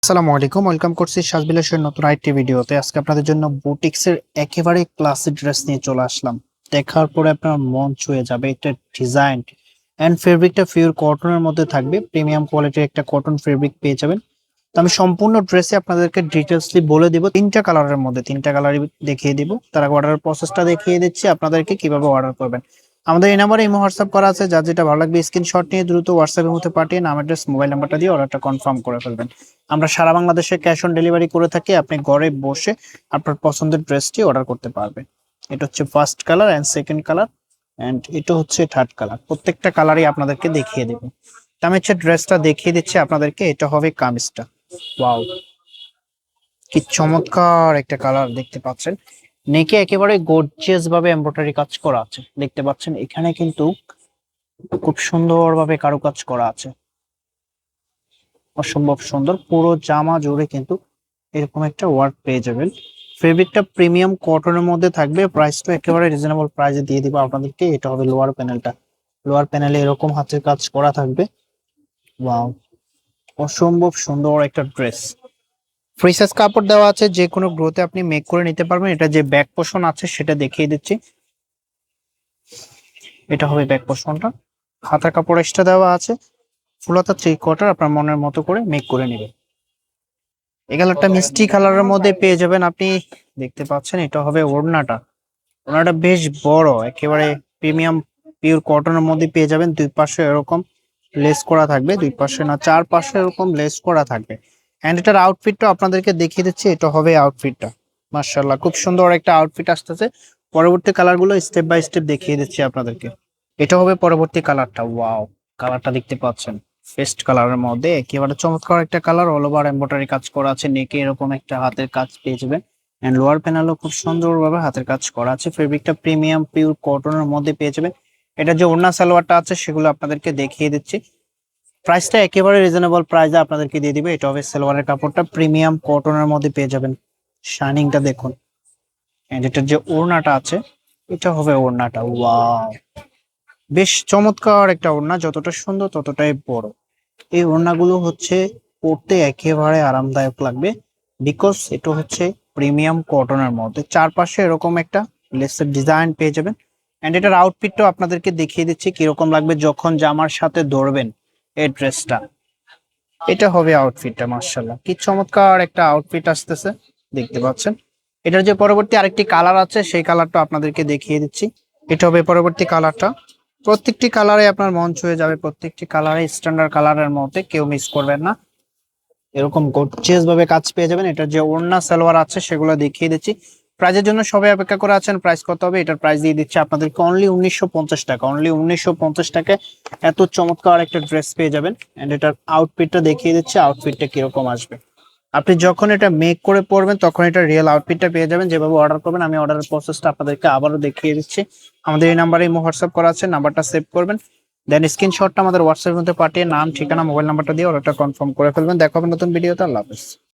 আসসালামু আলাইকুম, ওয়েলকাম করছি সাজবিলাসের নতুন আরেকটি ভিডিওতে। আজকে আপনাদের জন্য বুটিক্সের একেবারে ক্লাসিক ড্রেস নিয়ে চলে আসলাম। দেখার পরে আপনার মন ছুঁয়ে যাবে। এটা ডিজাইন এন্ড ফেব্রিকটা পিওর কটনের মধ্যে থাকবে, প্রিমিয়াম কোয়ালিটির একটা কটন ফেব্রিক পেয়ে যাবেন। তো আমি সম্পূর্ণ ড্রেসে আপনাদেরকে ডিটেলসলি বলে দিব। তিনটা কালারের মধ্যে তিনটা কালারই দেখিয়ে দিব। তার আগে অর্ডারের প্রসেসটা দেখিয়ে দিচ্ছি আপনাদেরকে কিভাবে অর্ডার করবেন। আমাদের এই নাম্বারে ইমো হোয়াটসঅ্যাপ করা আছে, যার যেটা ভালো লাগবে স্ক্রিনশট নিয়ে দ্রুত হোয়াটসঅ্যাপের মধ্যে পাঠিয়ে নাম, অ্যাড্রেস, মোবাইল নাম্বারটা দিয়ে অর্ডারটা কনফার্ম করে ফেলবেন। আমরা সারা বাংলাদেশে ক্যাশ অন ডেলিভারি করে থাকি। আপনি ঘরে বসে আপনার পছন্দের ড্রেসটি অর্ডার করতে পারবেন। এটা হচ্ছে first colour and second colour and এটা হচ্ছে থার্ড কালার। প্রত্যেকটা কালারই আপনাদেরকে দেখিয়ে দেব। তো আমি হচ্ছে ড্রেসটা দেখিয়ে দিচ্ছি আপনাদেরকে। এটা হবে কামিজটা। ওয়াও, কি চমৎকার একটা কালার দেখতে পাচ্ছেন। নেকে একেবারে গর্জিয়াস ভাবে এমব্রয়ডারি কাজ করা আছে দেখতে পাচ্ছেন। এখানে কিন্তু খুব সুন্দরভাবে কারুকাজ করা আছে, অসম্ভব সুন্দর। পুরো জামা জুড়ে কিন্তু এরকম একটা ওয়ার্ক পেয়ে যাবেন। ফেব্রিকটা প্রিমিয়াম কটনের মধ্যে থাকবে। প্রাইসটা একেবারে রিজনেবল প্রাইসে দিয়ে দিব আপনাদেরকে। এটা হবে লোয়ার প্যানেলটা। লোয়ার প্যানেলে এরকম হাতের কাজ করা থাকবে। ওয়াও, অসম্ভব সুন্দর একটা ড্রেস। ফ্রি সাইজ কাপড় দেওয়া আছে, যে কোনো গ্রোথে আপনি মেক করে নিতে পারবেন। এটা যে ব্যাক পোর্শন আছে সেটা দেখিয়ে দিচ্ছি। এটা হবে ব্যাক পোর্শনটা। হাতার কাপড় এক্সট্রা দেওয়া আছে। ফুল হাতা 3/4 আপনার মনের মতো করে মেক করে নেবেন। এই কালারটা মিষ্টি কালারের মধ্যে পেয়ে যাবেন আপনি। দেখতে পাচ্ছেন এটা হবে ওড়নাটা। ওড়নাটা বেশ বড়, একেবারে প্রিমিয়াম পিওর কটনের মধ্যে পেয়ে যাবেন। দুই পাশে এরকম লেস করা থাকবে, দুই পাশে না চার পাশে এরকম লেস করা থাকবে। এন্ড এটার আউটফিটটা আপনাদেরকে দেখিয়ে দিচ্ছি। এটা হবে আউটফিটটা। মাশাআল্লাহ, খুব সুন্দর একটা আউটফিট আসতেছে। পরবর্তী কালারগুলো স্টেপ বাই স্টেপ দেখিয়ে দিচ্ছি আপনাদেরকে। এটা হবে পরবর্তী কালারটা। ওয়াও, কালারটা দেখতে পাচ্ছেন পেস্ট কালারের মধ্যে একেবারে চমৎকার একটা কালার। অল ওভার এমব্রয়ডারি কাজ করা আছে। নেকে এরকম একটা হাতের কাজ পেয়ে যাবেন। এন্ড লোয়ার প্যানেলও খুব সুন্দরভাবে হাতের কাজ করা আছে। ফেব্রিকটা প্রিমিয়াম পিওর কটনের মধ্যে পেয়ে যাবেন। এটা যে ওড়না সালোয়ারটা আছে সেগুলো আপনাদেরকে দেখিয়ে দিচ্ছি। প্রাইসটা একেবারে রিজনেবল প্রাইসে আপনাদেরকে দিয়ে দিবে। এটা হবে সালোয়ারের কাপড়টা, প্রিমিয়াম কটনের মধ্যে পেয়ে যাবেন। শাইনিংটা দেখুন। এন্ড এটার যে ওড়নাটা আছে এটা হবে ওড়নাটা। ওয়াও, বেশ চমৎকার একটা ওড়না। যতটা সুন্দর ততটাই বড়। এই ওড়নাগুলো হচ্ছে পরতে একেবারে আরামদায়ক লাগবে, বিকজ এটা হচ্ছে প্রিমিয়াম কটনের মধ্যে। চারপাশে এরকম একটা লেসের ডিজাইন পেয়ে যাবেন। এন্ড এটার আউটফিটটাও আপনাদেরকে দেখিয়ে দিচ্ছি কিরকম লাগবে যখন জামার সাথে ধরবেন এই ড্রেসটা। এটা হবে আউটফিটটা। মার্শাল্লাহ, কি চমৎকার একটা আউটফিট আসতেছে দেখতে পাচ্ছেন। এটার যে পরবর্তী আরেকটি কালার আছে সেই কালারটা আপনাদেরকে দেখিয়ে দিচ্ছি। এটা হবে পরবর্তী কালারটা। প্রত্যেকটি কালারে আপনার মন ছুঁয়ে যাবে। প্রত্যেকটি কালারে স্ট্যান্ডার্ড কালারের মধ্যে, কেউ মিস করবেন না। এরকম গর্জিয়াস ভাবে কাজ পেয়ে যাবেন। এটার যে ওড়না সালোয়ার আছে সেগুলো দেখিয়ে দিচ্ছি। প্রাইজের জন্য সবাই অপেক্ষা করে আছেন। প্রাইস কত হবে? এটার প্রাইস দিয়ে দিচ্ছি আপনাদেরকে অনলি 1950 টাকা। অনলি 1950 টাকায় এত চমৎকার একটা ড্রেস পেয়ে যাবেন। এন্ড এটার আউটফিটটা দেখিয়ে দিচ্ছি, আউটফিটটা কিরকম আসবে। আপনি যখন এটা মেক করে পরবেন তখন এটা রিয়েল আউটফিটটা পেয়ে যাবেন। যেভাবে অর্ডার করবেন আমি অর্ডারের প্রসেসটা আপনাদেরকে আবারও দেখিয়ে দিচ্ছি। আমাদের এই নাম্বারে হোয়াটসঅ্যাপ করা আছে, নাম্বারটা সেভ করবেন। দেন স্ক্রিনশটটা আমাদের হোয়াটসঅ্যাপের মধ্যে পাঠিয়ে নাম, ঠিকানা, মোবাইল নাম্বারটা দিয়ে অর্ডারটা কনফার্ম করে ফেলবেন। দেখা হবে নতুন ভিডিওতে। আল্লাহ হাফেজ।